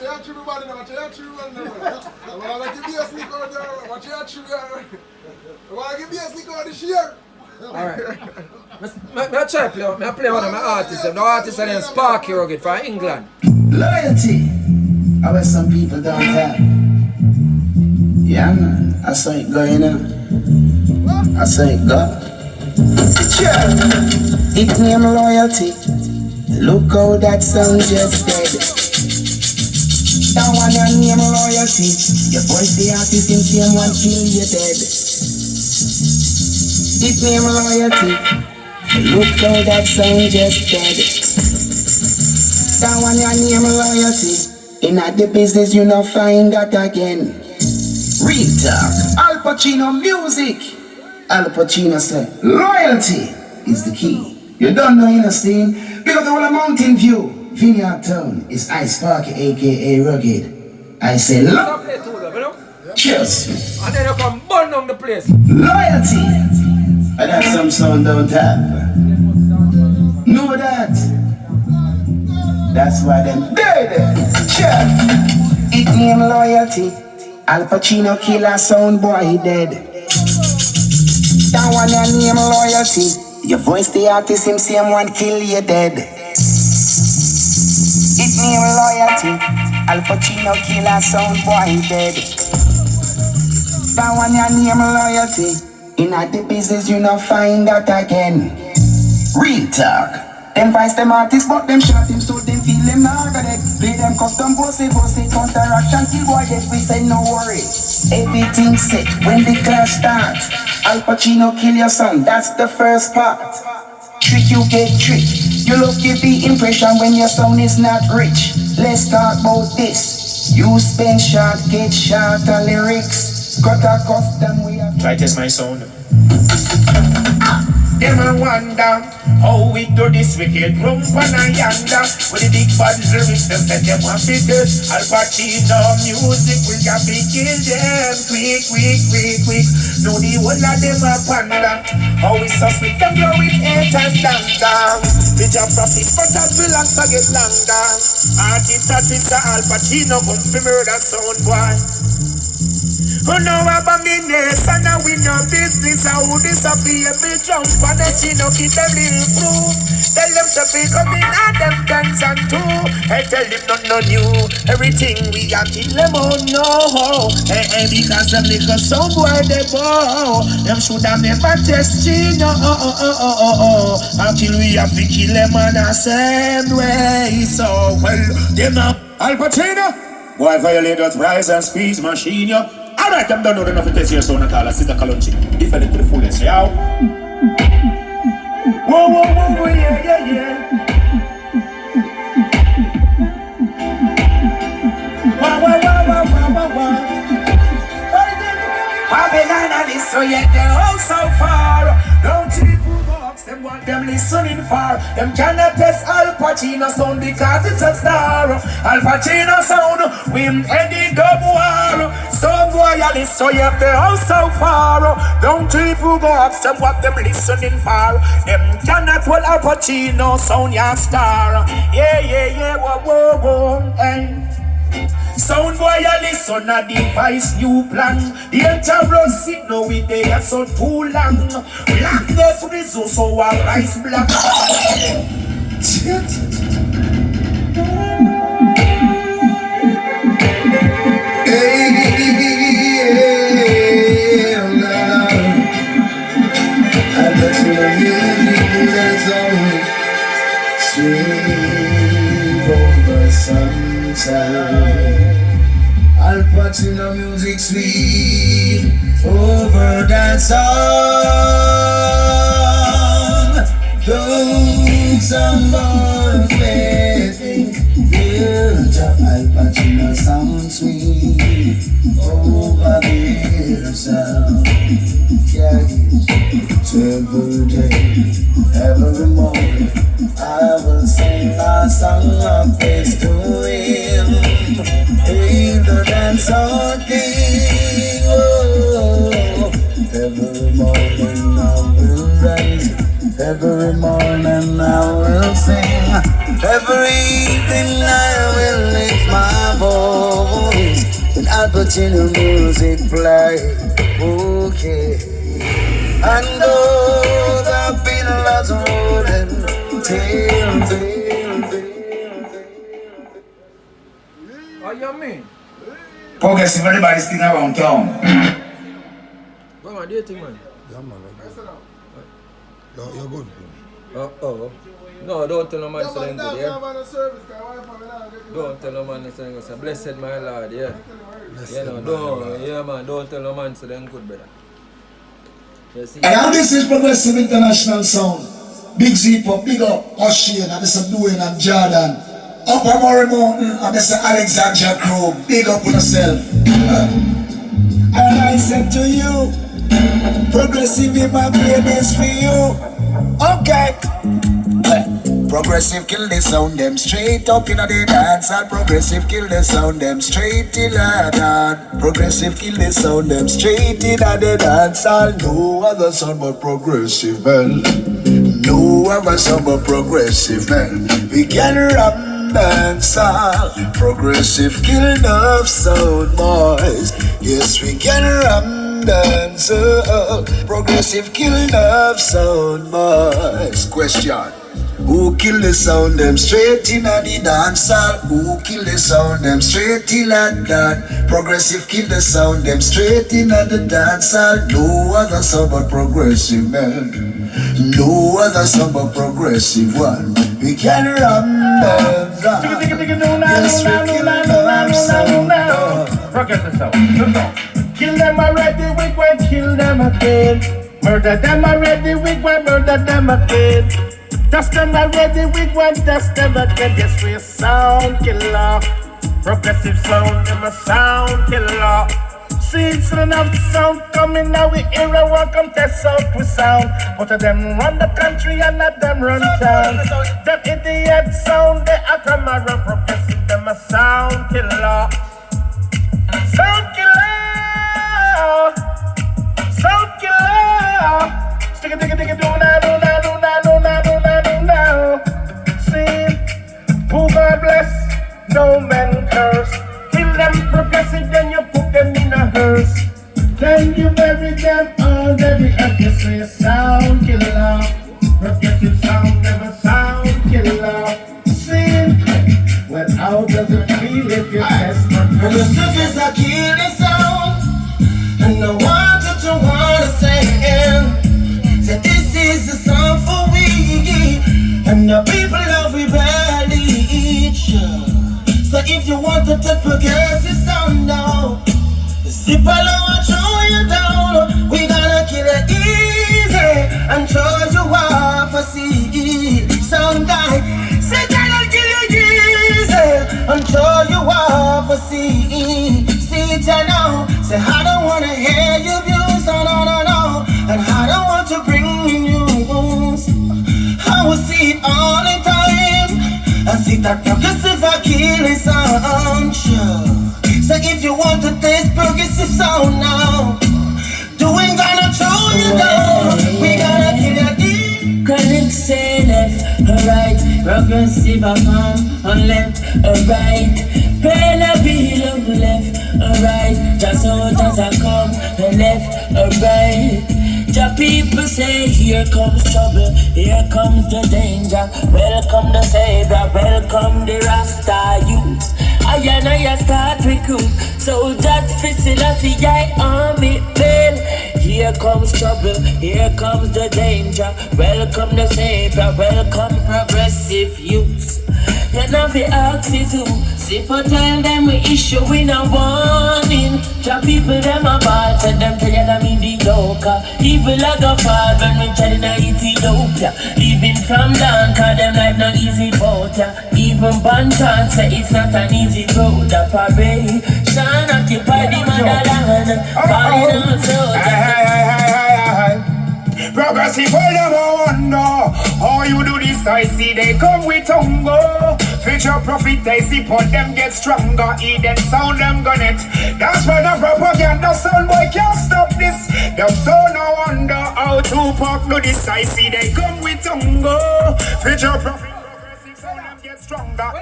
your true body now, watch your true one now. I want to give you a sneak out there, watch your true. I want to give you a sneak out this year. Alright. I try to play one of my artists. The artist is named Sparky Rugged from England. Loyalty. I bet some people don't have. Yeah, man. I saw it going on. I saw it go. Sure. It name loyalty. Look how that song just dead. That one your name loyalty. Your voice the artist in same one kill you dead. It name loyalty. Look how that song just dead. That one your name loyalty. In the business you not find that again. Real talk. Al Pacino music. Al Pacino said, loyalty is the key. You don't know, you understand? Because the whole Mountain View, Vineyard Town, is Ice Park, aka Rugged. I say, look. Cheers. And then you come burn down the place. Loyalty. And that's some sound don't have. Know that. That's why them dead. Cheers. It name loyalty. Al Pacino killer sound boy, he dead. That one your name loyalty. Your voice the artist, him same one kill you dead. It name loyalty. Al Pacino killer sound boy, he dead. That one your name loyalty. In the business you not find that again. Real talk. Them vice them artists, but them shot him so them feel them not got it. Play them custom bossy, counteraction kill boy dead. We say no worry. Everything set when the class starts. Al Pacino kill your son, that's the first part. Trick you get tricked. You look give the impression when your sound is not rich. Let's talk about this. You spend short, get short on lyrics. Got a custom way of try test my sound. Them a wonder how we do this wicked rump and a yonder. With the big bad lyrics, them said them want figures. Al Pacino music will get be kill them quick. No the whole of them a ponder. How we so sweet them grow with hate and anger. With your profits, but as we long so get longer. Artist Al Pacino come for murder sound boy. Who know abomination and we no business. How this a be a big jump on the chin, no keep them little proof. Tell them to pick up in all them guns and two. Hey, tell them no new. Everything we got kill them on no. Hey, because them little sound boy they bow. Them should have never test Gino. Until we have to kill them on the same way. So well, them up Al Pacino. Boy violators rise and squeeze machine yo. Alright, I'm done with enough to test your sound and call a sister Kalonchi. Defend it to the fullest, yow. Whoa, yeah. Wow. Babylon and this, so yet they're all so far. Don't people box them what them listening for. Them cannot test Al Pacino sound because it's a star. Al Pacino sound, we heading double war. Some royalists, so yet they're all so far. Don't people box them what them listening for. Them cannot hold Al Pacino sound your star. Yeah, whoa, hey. Sound boy, you listen a device you plan. The entire sit now with the so too long. Blackness reason so a rice black. I bet you the music that's on sweep over sunshine. Al Pacino music sweet over that song. Though someone facing built up Al Pacino sound sweet over their sound. Yeah, every day, every morning, I will sing a song of praise to him. Hail the dancehall king. Oh, every morning I will rise. Every morning I will sing. Every evening I will lift my voice. when Al Pacino music play. Okay. And all the pillars rolling, What you mean? Progressive, everybody's sitting around town. What man, do you think, man? Yeah, man. You're good, bro. Oh. No, don't tell no man so then good, yeah? Don't Don't tell no man so then good. Blessed my Lord, yeah? Blessed You know, my don't, Lord. yeah man, don't tell no man so then good, brother. You see? And now this is Progressive International Sound. Big Z Pop, big up Ocean, and this is Dwayne and Jordan. Upper Murray Mountain, and this is Alexandria Crew. Big up on yourself. And I said to you, Progressive in my play this for you. Okay. Progressive kill the sound, them straight up in the dance. And Progressive kill the sound, them straight till the dance. Progressive kill the sound, them straight in the dance. And no other sound but Progressive, man. No other sound but Progressive, man. We can rap dance all. Progressive kill enough sound, boys. Yes, we can rap dance all. Progressive kill enough sound, boys. Question. Who kill the sound, them straight in the dance hall? Who kill the sound, them straight till at that? Progressive kill the sound, them straight in the dance hall. No other sound but Progressive, man. No other sound but Progressive one. We can run them down. Yes, we kill them sound. Progressive sound. Kill them already, we going kill them again. Murder them already, we going murder them again. Dust them already, we want dust them again. Yes, we a sound killer. Progressive sound, them a sound killer. See, it's enough sound coming now. We hear a welcome test out with sound. But of them run the country and not them run town. Them idiot sound, they a come around. Progressive, them a sound killer. Sound killer. Sound killer. Stick it, do now. Who God bless, no man curse. Kill them Progressive, then you put them in a hearse. Then you bury them all, then we have to say sound killer. Progressive sound, never sound killer. See, well, how does it feel if you test Progressive is a killing sound, and I want you to understand that this is a song for we, and the people of rebellion. So if you want to take Progressive sound now, zip along and throw you down. We gonna kill it easy and throw you off a seat. Sound guy, say gonna kill you easy and throw you off a seat. See it now, say I don't wanna hear your views, no. And I don't want to bring you news. I will see it all the time. I see that Progressive a killing sound, sure. So if you want to taste Progressive sound now, doing gonna throw you down. We gotta kill your deep. Chronic say left or right, Progressive a come on left or right. Pain a below left or right, just soldiers a come on left or right. The people say here comes trouble, here comes the danger. Welcome the Savior, welcome the Rasta youth. I start recruit, so that's facility I army bill. Here comes trouble, here comes the danger. Welcome the Savior, welcome Progressive youth. You know the ask to see for tell them we issue in a warning. The people them a bad, said them tell you them mediocre. Evil like a fall when we tell in a Ethiopia. Living from down, cause them life not easy boat. Even Bantan say it's not an easy road. The parade, shine occupy the motherland. Falling on soldiers. Progressive, all them a wonder how you do this. I see they come with hunger. Future profit, they see put them get stronger. Eat them sound, them gun it. That's why the propaganda sound boy can't stop this. Them so no wonder how Tupac do this. I see they come with hunger. Future profit, progressive sound, them get stronger.